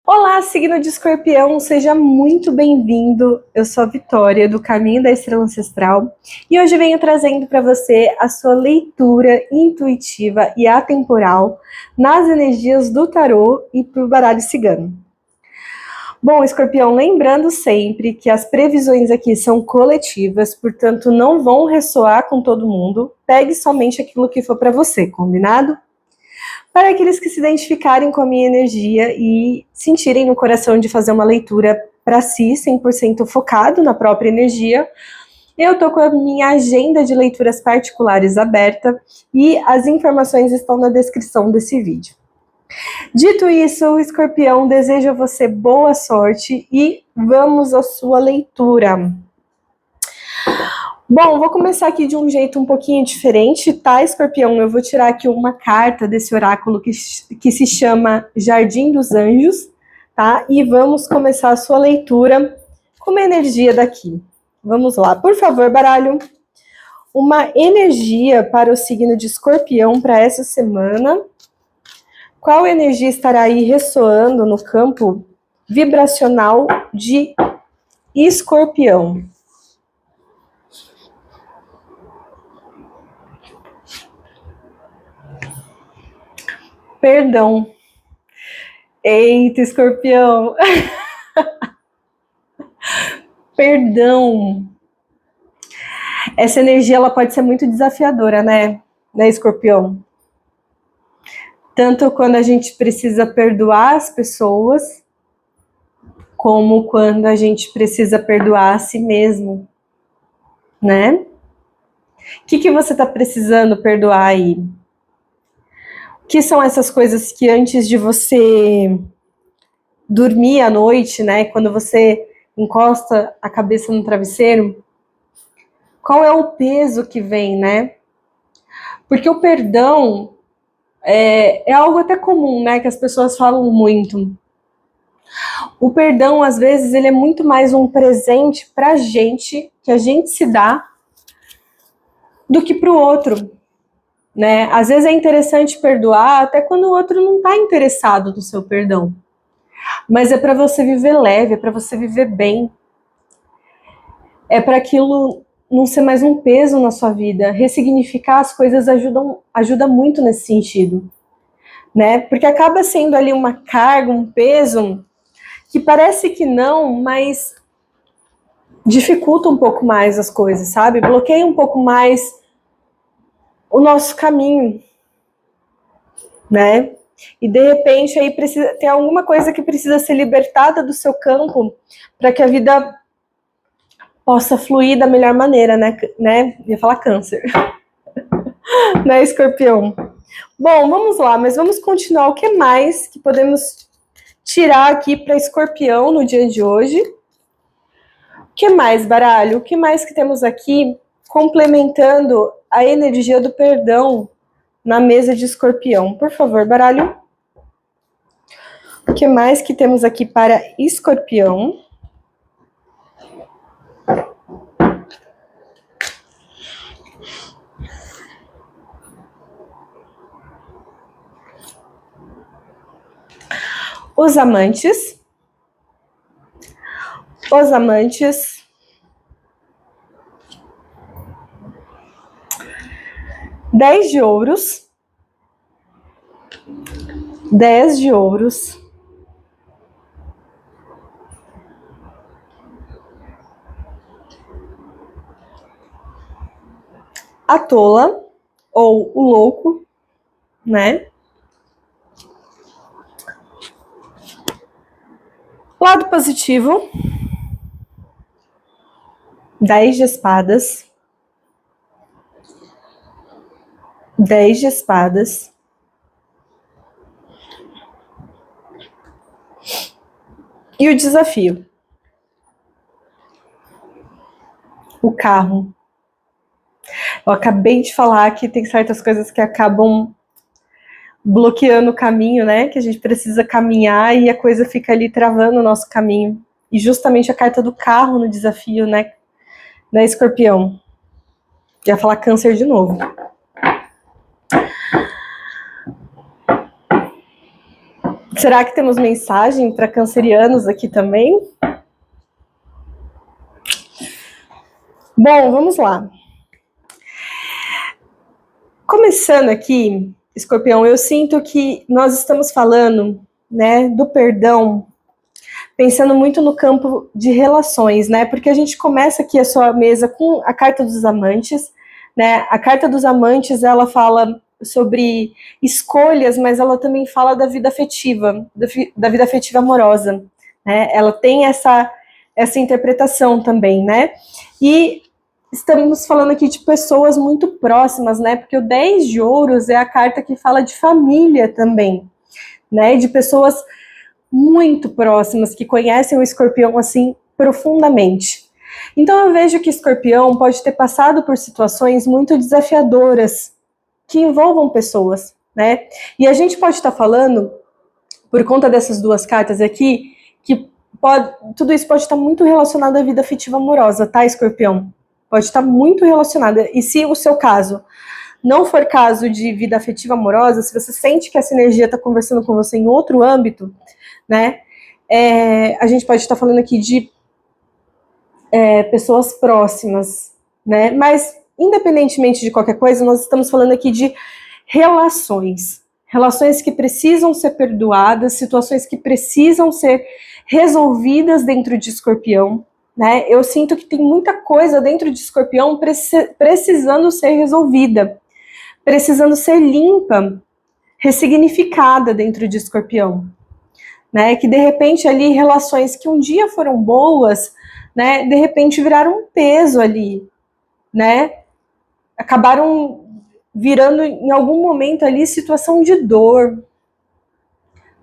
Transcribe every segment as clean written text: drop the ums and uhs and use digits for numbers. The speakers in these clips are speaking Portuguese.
Olá, signo de Escorpião, seja muito bem-vindo. Eu sou a Vitória, do Caminho da Estrela Ancestral, e hoje venho trazendo para você a sua leitura intuitiva e atemporal nas energias do tarô e para o baralho cigano. Bom, Escorpião, lembrando sempre que as previsões aqui são coletivas, portanto não vão ressoar com todo mundo. Pegue somente aquilo que for para você, combinado? Para aqueles que se identificarem com a minha energia e sentirem no coração de fazer uma leitura para si, 100% focado na própria energia, eu estou com a minha agenda de leituras particulares aberta e as informações estão na descrição desse vídeo. Dito isso, Escorpião, desejo a você boa sorte e vamos à sua leitura. Bom, vou começar aqui de um jeito um pouquinho diferente, tá, Escorpião? Eu vou tirar aqui uma carta desse oráculo que se chama Jardim dos Anjos, tá? E vamos começar a sua leitura com uma energia daqui. Vamos lá, por favor, baralho. Uma energia para o signo de Escorpião para essa semana. Qual energia estará aí ressoando no campo vibracional de Escorpião? Perdão. Eita, Escorpião. Perdão. Essa energia ela pode ser muito desafiadora, né, Escorpião? Tanto quando a gente precisa perdoar as pessoas, como quando a gente precisa perdoar a si mesmo, né? O que você está precisando perdoar aí? O que são essas coisas que antes de você dormir à noite, né, quando você encosta a cabeça no travesseiro, qual é o peso que vem, né? Porque o perdão é algo até comum, né, que as pessoas falam muito. O perdão, às vezes, ele é muito mais um presente pra gente, que a gente se dá, do que pro outro, né? Às vezes é interessante perdoar até quando o outro não tá interessado no seu perdão. Mas é para você viver leve, é para você viver bem. É para aquilo não ser mais um peso na sua vida. Ressignificar as coisas ajuda muito nesse sentido, né? Porque acaba sendo ali uma carga, um peso que parece que não, mas dificulta um pouco mais as coisas, sabe? Bloqueia um pouco mais o nosso caminho, né? E de repente aí tem alguma coisa que precisa ser libertada do seu campo para que a vida possa fluir da melhor maneira, né? Ia falar câncer. Né, Escorpião? Bom, vamos lá, mas vamos continuar. O que mais que podemos tirar aqui para Escorpião no dia de hoje? O que mais, baralho? O que mais que temos aqui complementando a energia do perdão na mesa de Escorpião? Por favor, baralho. O que mais que temos aqui para Escorpião? Os amantes. Os amantes. Dez de ouros. 10 de ouros. A tola, ou o louco, né? Lado positivo. 10 de espadas. 10 de espadas. E o desafio. O carro. Eu acabei de falar que tem certas coisas que acabam bloqueando o caminho, né? Que a gente precisa caminhar e a coisa fica ali travando o nosso caminho. E justamente a carta do carro no desafio, né? Escorpião. Ia falar câncer de novo. Será que temos mensagem para cancerianos aqui também? Bom, vamos lá. Começando aqui, Escorpião, eu sinto que nós estamos falando, né, do perdão, pensando muito no campo de relações, né? Porque a gente começa aqui a sua mesa com a carta dos amantes, né? A carta dos amantes, ela fala sobre escolhas, mas ela também fala da vida afetiva, da vida afetiva amorosa, né? Ela tem essa interpretação também, né? E estamos falando aqui de pessoas muito próximas, né? Porque o 10 de ouros é a carta que fala de família também, né? De pessoas muito próximas, que conhecem o escorpião assim profundamente. Então eu vejo que escorpião pode ter passado por situações muito desafiadoras que envolvam pessoas, né? E a gente pode estar falando, por conta dessas duas cartas aqui, que tudo isso pode estar muito relacionado à vida afetiva amorosa, tá, escorpião? Pode estar muito relacionada. E se o seu caso não for caso de vida afetiva amorosa, se você sente que essa energia está conversando com você em outro âmbito, né? A gente pode estar falando aqui de pessoas próximas, né? Mas, independentemente de qualquer coisa, nós estamos falando aqui de relações. Relações que precisam ser perdoadas, situações que precisam ser resolvidas dentro de escorpião, né? Eu sinto que tem muita coisa dentro de escorpião precisando ser resolvida, precisando ser limpa, ressignificada dentro de escorpião. Né, que de repente ali relações que um dia foram boas, né, de repente viraram um peso ali, né, acabaram virando em algum momento ali situação de dor,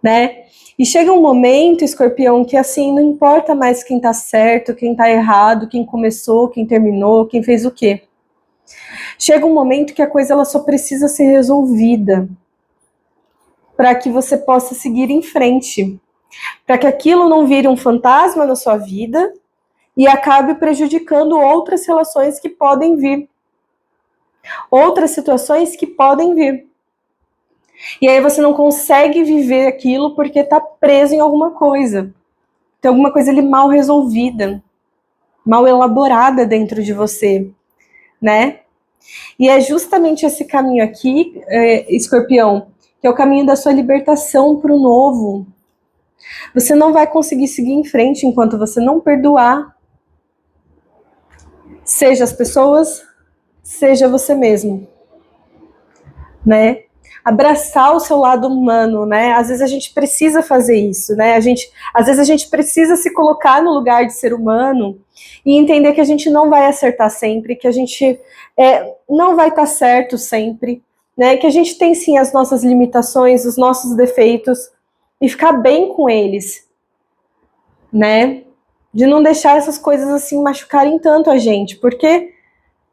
né, e chega um momento, escorpião, que assim, não importa mais quem tá certo, quem tá errado, quem começou, quem terminou, quem fez o quê. Chega um momento que a coisa ela só precisa ser resolvida para que você possa seguir em frente, para que aquilo não vire um fantasma na sua vida e acabe prejudicando outras relações que podem vir, outras situações que podem vir. E aí você não consegue viver aquilo porque está preso em alguma coisa. Tem alguma coisa ali mal resolvida, mal elaborada dentro de você, né? E é justamente esse caminho aqui, escorpião, que é o caminho da sua libertação para o novo. Você não vai conseguir seguir em frente enquanto você não perdoar, seja as pessoas, seja você mesmo, né? Abraçar o seu lado humano, né? Às vezes a gente precisa fazer isso, né? Às vezes a gente precisa se colocar no lugar de ser humano e entender que a gente não vai acertar sempre, que a gente não vai estar certo sempre, né? Que a gente tem sim as nossas limitações, os nossos defeitos e ficar bem com eles, né? De não deixar essas coisas assim machucarem tanto a gente, porque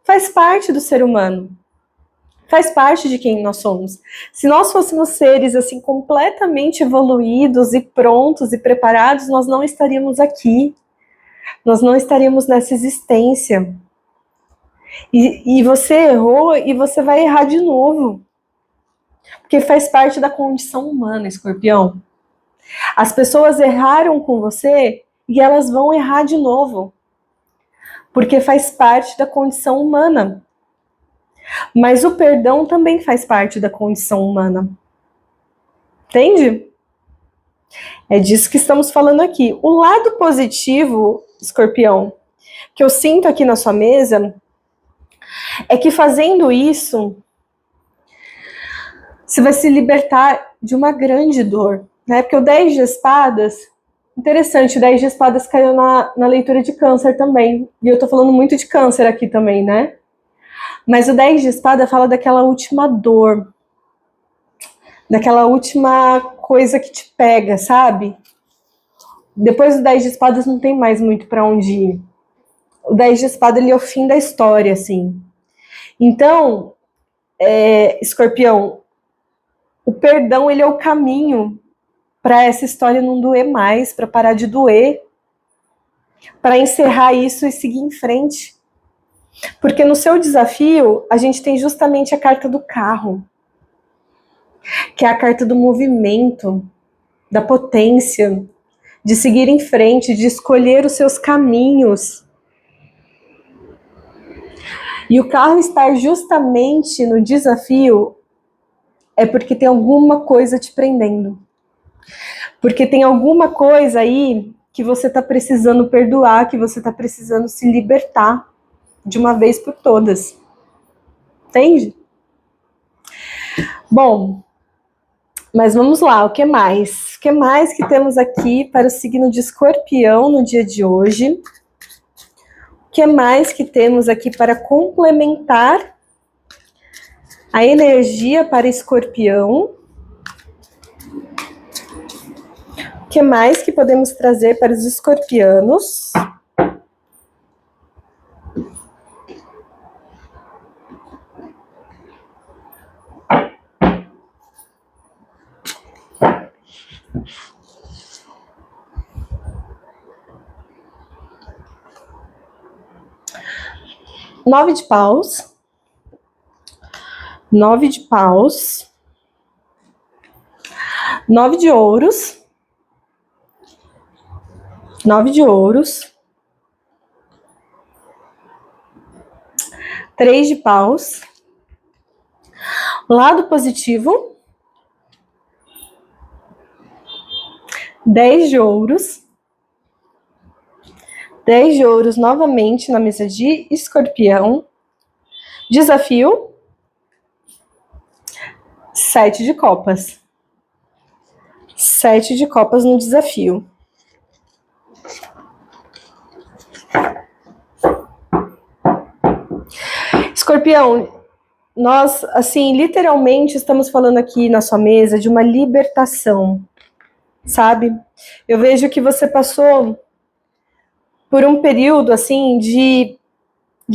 faz parte do ser humano. Faz parte de quem nós somos. Se nós fôssemos seres assim completamente evoluídos e prontos e preparados, nós não estaríamos aqui. Nós não estaríamos nessa existência. E você errou e você vai errar de novo. Porque faz parte da condição humana, escorpião. As pessoas erraram com você e elas vão errar de novo. Porque faz parte da condição humana. Mas o perdão também faz parte da condição humana. Entende? É disso que estamos falando aqui. O lado positivo, escorpião, que eu sinto aqui na sua mesa, é que fazendo isso, você vai se libertar de uma grande dor, né? Porque o 10 de espadas, interessante, o 10 de espadas caiu na leitura de câncer também. E eu tô falando muito de câncer aqui também, né? Mas o 10 de espada fala daquela última dor, daquela última coisa que te pega, sabe? Depois do 10 de espadas não tem mais muito para onde ir. O 10 de espada ele é o fim da história, assim. Então, escorpião, o perdão ele é o caminho para essa história não doer mais, para parar de doer, para encerrar isso e seguir em frente. Porque no seu desafio, a gente tem justamente a carta do carro, que é a carta do movimento, da potência, de seguir em frente, de escolher os seus caminhos. E o carro estar justamente no desafio é porque tem alguma coisa te prendendo. Porque tem alguma coisa aí que você está precisando perdoar, que você está precisando se libertar de uma vez por todas. Entende? Bom, mas vamos lá, o que mais? O que mais que temos aqui para o signo de Escorpião no dia de hoje? O que mais que temos aqui para complementar a energia para Escorpião? O que mais que podemos trazer para os escorpianos? Nove de paus. Nove de paus. Nove de ouros. Nove de ouros. Três de paus. Lado positivo. 10 de ouros. 10 de ouros novamente na mesa de Escorpião. Desafio. 7 de copas. 7 de copas no desafio. Escorpião, nós, assim, literalmente estamos falando aqui na sua mesa de uma libertação, sabe? Eu vejo que você passou por um período, assim, de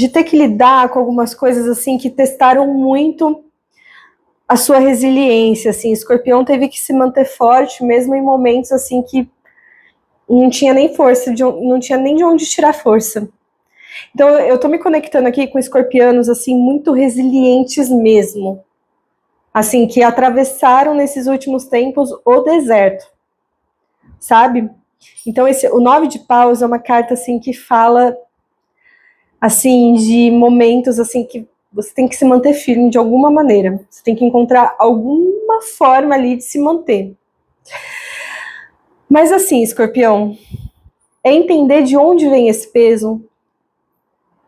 ter que lidar com algumas coisas, assim, que testaram muito a sua resiliência, assim. Escorpião teve que se manter forte, mesmo em momentos, assim, que não tinha nem força, não tinha nem de onde tirar força. Então, eu tô me conectando aqui com escorpianos, assim, muito resilientes mesmo. Assim, que atravessaram nesses últimos tempos o deserto, sabe? Então, o 9 de paus é uma carta, assim, que fala, assim, de momentos, assim, que você tem que se manter firme de alguma maneira. Você tem que encontrar alguma forma ali de se manter. Mas, assim, escorpião, é entender de onde vem esse peso,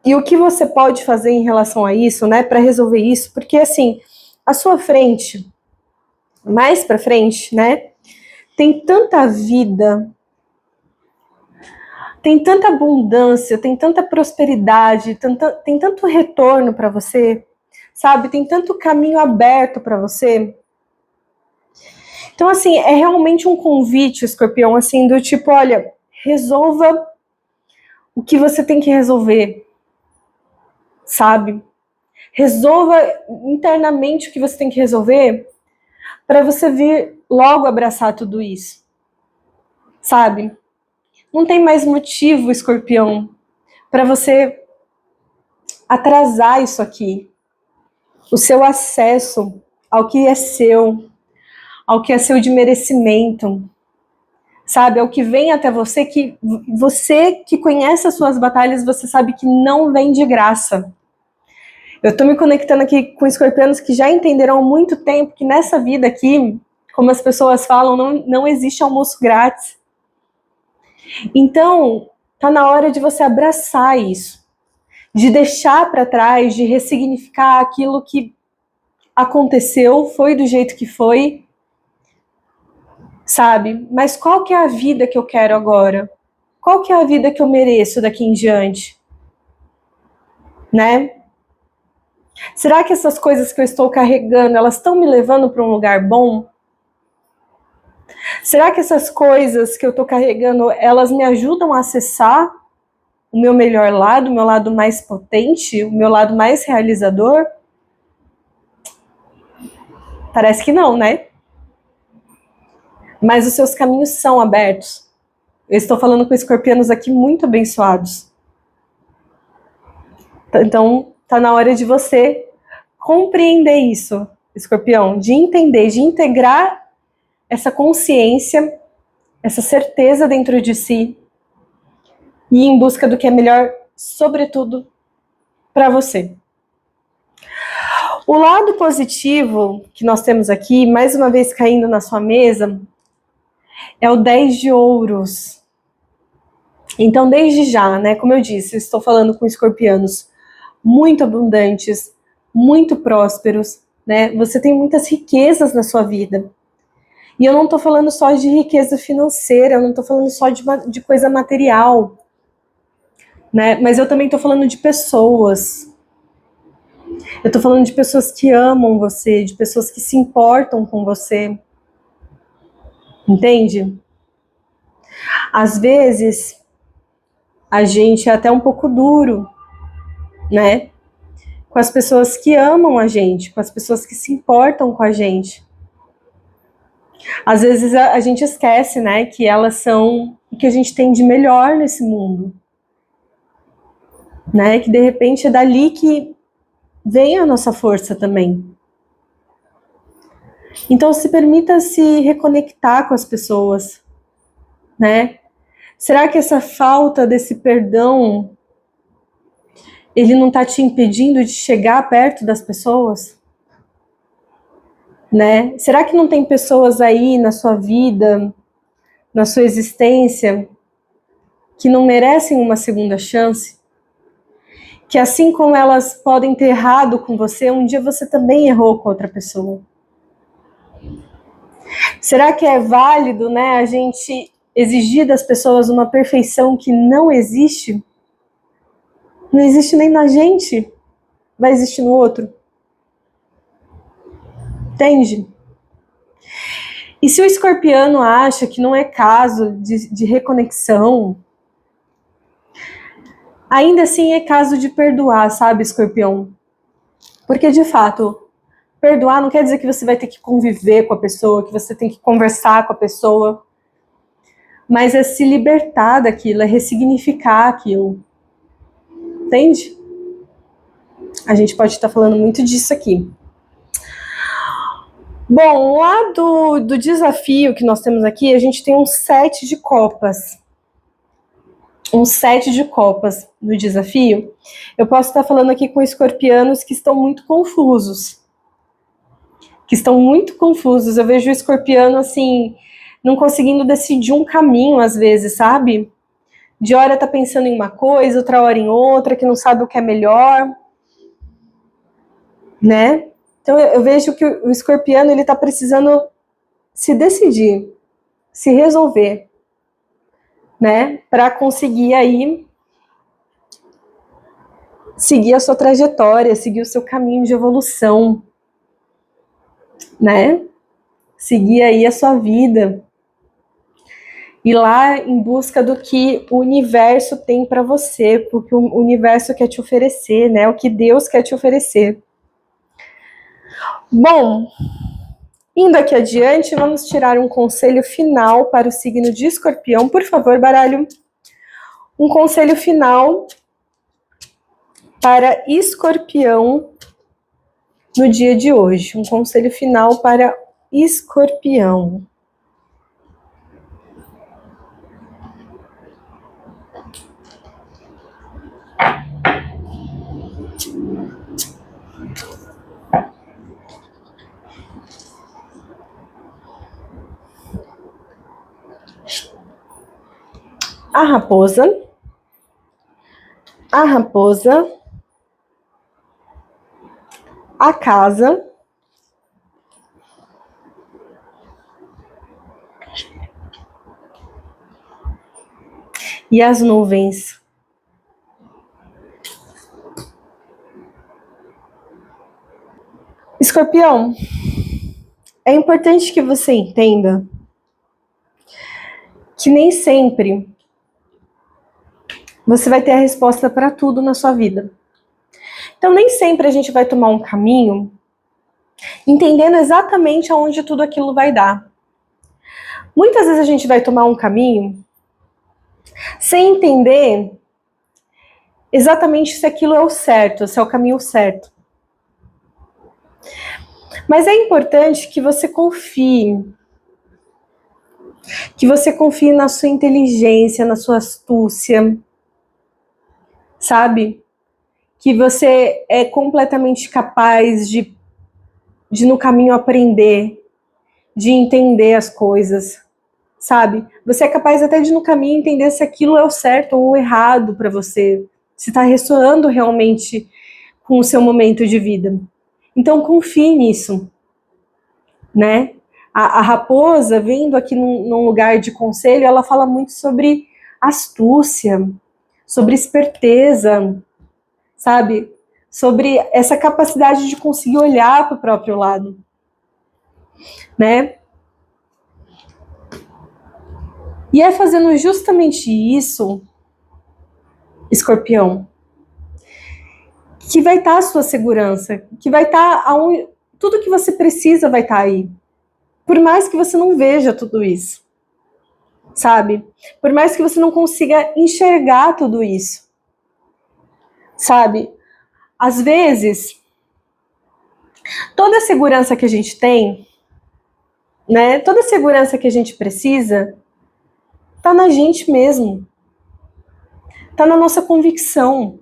e o que você pode fazer em relação a isso, né, para resolver isso, porque assim, à sua frente, mais para frente, né, tem tanta vida, tem tanta abundância, tem tanta prosperidade, tem tanto retorno para você, sabe? Tem tanto caminho aberto para você. Então, assim, é realmente um convite, escorpião, assim, do tipo, olha, resolva o que você tem que resolver, sabe? Resolva internamente o que você tem que resolver para você vir logo abraçar tudo isso, sabe? Não tem mais motivo, escorpião, para você atrasar isso aqui. O seu acesso ao que é seu, ao que é seu de merecimento, sabe? Ao que vem até você que conhece as suas batalhas, você sabe que não vem de graça. Eu tô me conectando aqui com escorpianos que já entenderam há muito tempo que nessa vida aqui, como as pessoas falam, não existe almoço grátis. Então, tá na hora de você abraçar isso, de deixar para trás, de ressignificar aquilo que aconteceu, foi do jeito que foi, sabe? Mas qual que é a vida que eu quero agora? Qual que é a vida que eu mereço daqui em diante? Né? Será que essas coisas que eu estou carregando, elas estão me levando para um lugar bom? Será que essas coisas que eu estou carregando, elas me ajudam a acessar o meu melhor lado, o meu lado mais potente, o meu lado mais realizador? Parece que não, né? Mas os seus caminhos são abertos. Eu estou falando com escorpianos aqui muito abençoados. Então, tá na hora de você compreender isso, escorpião, de entender, de integrar essa consciência, essa certeza dentro de si e ir em busca do que é melhor, sobretudo, para você. O lado positivo que nós temos aqui, mais uma vez caindo na sua mesa, é o 10 de ouros. Então, desde já, né, como eu disse, eu estou falando com escorpianos muito abundantes, muito prósperos, né? Você tem muitas riquezas na sua vida. E eu não estou falando só de riqueza financeira, eu não estou falando só de coisa material, né? Mas eu também estou falando de pessoas. Eu estou falando de pessoas que amam você, de pessoas que se importam com você. Entende? Às vezes, a gente é até um pouco duro, né? Com as pessoas que amam a gente, com as pessoas que se importam com a gente. Às vezes a gente esquece, né, que elas são o que a gente tem de melhor nesse mundo. Né? Que de repente é dali que vem a nossa força também. Então se permita se reconectar com as pessoas, né? Será que essa falta desse perdão ele não está te impedindo de chegar perto das pessoas? Né? Será que não tem pessoas aí na sua vida, na sua existência, que não merecem uma segunda chance? Que assim como elas podem ter errado com você, um dia você também errou com outra pessoa. Será que é válido, né, a gente exigir das pessoas uma perfeição que não existe? Não existe nem na gente, vai existir no outro. Entende? E se o escorpiano acha que não é caso de reconexão, ainda assim é caso de perdoar, sabe, escorpião? Porque, de fato, perdoar não quer dizer que você vai ter que conviver com a pessoa, que você tem que conversar com a pessoa, mas é se libertar daquilo, é ressignificar aquilo. Entende? A gente pode estar falando muito disso aqui. Bom, lá do desafio que nós temos aqui, a gente tem um 7 de copas. Um 7 de copas no desafio. Eu posso estar falando aqui com escorpianos que estão muito confusos. Eu vejo o escorpiano, assim, não conseguindo decidir um caminho, às vezes, sabe? De hora tá pensando em uma coisa, outra hora em outra, que não sabe o que é melhor, né? Então eu vejo que o escorpiano, ele tá precisando se decidir, se resolver, né? Para conseguir aí seguir a sua trajetória, seguir o seu caminho de evolução, né? Seguir aí a sua vida. Ir lá em busca do que o universo tem para você, porque o universo quer te oferecer, né? O que Deus quer te oferecer. Bom, indo aqui adiante, vamos tirar um conselho final para o signo de Escorpião. Por favor, baralho. Um conselho final para Escorpião no dia de hoje. Um conselho final para Escorpião. A raposa, a casa, e as nuvens. Escorpião, é importante que você entenda que nem sempre você vai ter a resposta para tudo na sua vida. Então, nem sempre a gente vai tomar um caminho entendendo exatamente aonde tudo aquilo vai dar. Muitas vezes a gente vai tomar um caminho sem entender exatamente se aquilo é o certo, se é o caminho certo. Mas é importante que você confie Que você confie na sua inteligência, na sua astúcia, sabe? Que você é completamente capaz de no caminho aprender, de entender as coisas, sabe? Você é capaz até de no caminho entender se aquilo é o certo ou o errado para você, se está ressoando realmente com o seu momento de vida. Então confie nisso, né? A raposa, vindo aqui num lugar de conselho, ela fala muito sobre astúcia, sobre esperteza, sabe? Sobre essa capacidade de conseguir olhar para o próprio lado, né? E é fazendo justamente isso, Escorpião, que vai estar a sua segurança, que vai estar tudo que você precisa vai estar aí. Por mais que você não veja tudo isso, sabe? Por mais que você não consiga enxergar tudo isso, sabe? Às vezes, toda a segurança que a gente tem, né? Toda a segurança que a gente precisa, tá na gente mesmo. Tá na nossa convicção.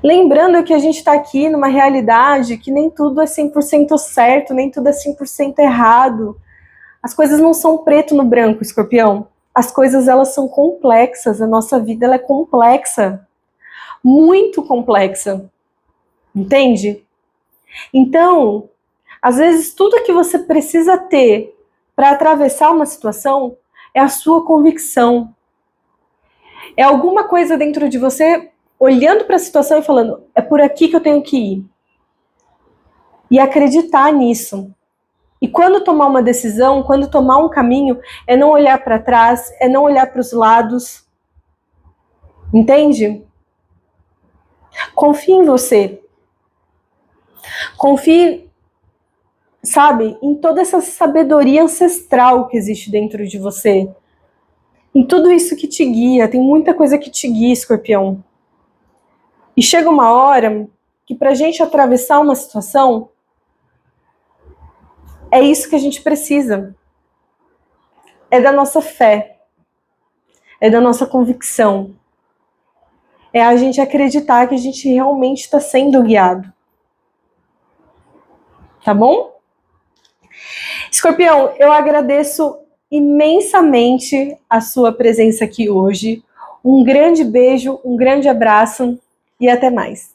Lembrando que a gente está aqui numa realidade que nem tudo é 100% certo, nem tudo é 100% errado. As coisas não são preto no branco, Escorpião. As coisas, elas são complexas. A nossa vida, ela é complexa. Muito complexa. Entende? Então, às vezes, tudo que você precisa ter para atravessar uma situação é a sua convicção. É alguma coisa dentro de você olhando para a situação e falando, é por aqui que eu tenho que ir. E acreditar nisso. E quando tomar uma decisão, quando tomar um caminho, é não olhar para trás, é não olhar para os lados. Entende? Confie em você. Confie, sabe, em toda essa sabedoria ancestral que existe dentro de você. Em tudo isso que te guia. Tem muita coisa que te guia, Escorpião. E chega uma hora que pra gente atravessar uma situação, é isso que a gente precisa. É da nossa fé. É da nossa convicção. É a gente acreditar que a gente realmente está sendo guiado. Tá bom? Escorpião, eu agradeço imensamente a sua presença aqui hoje. Um grande beijo, um grande abraço e até mais.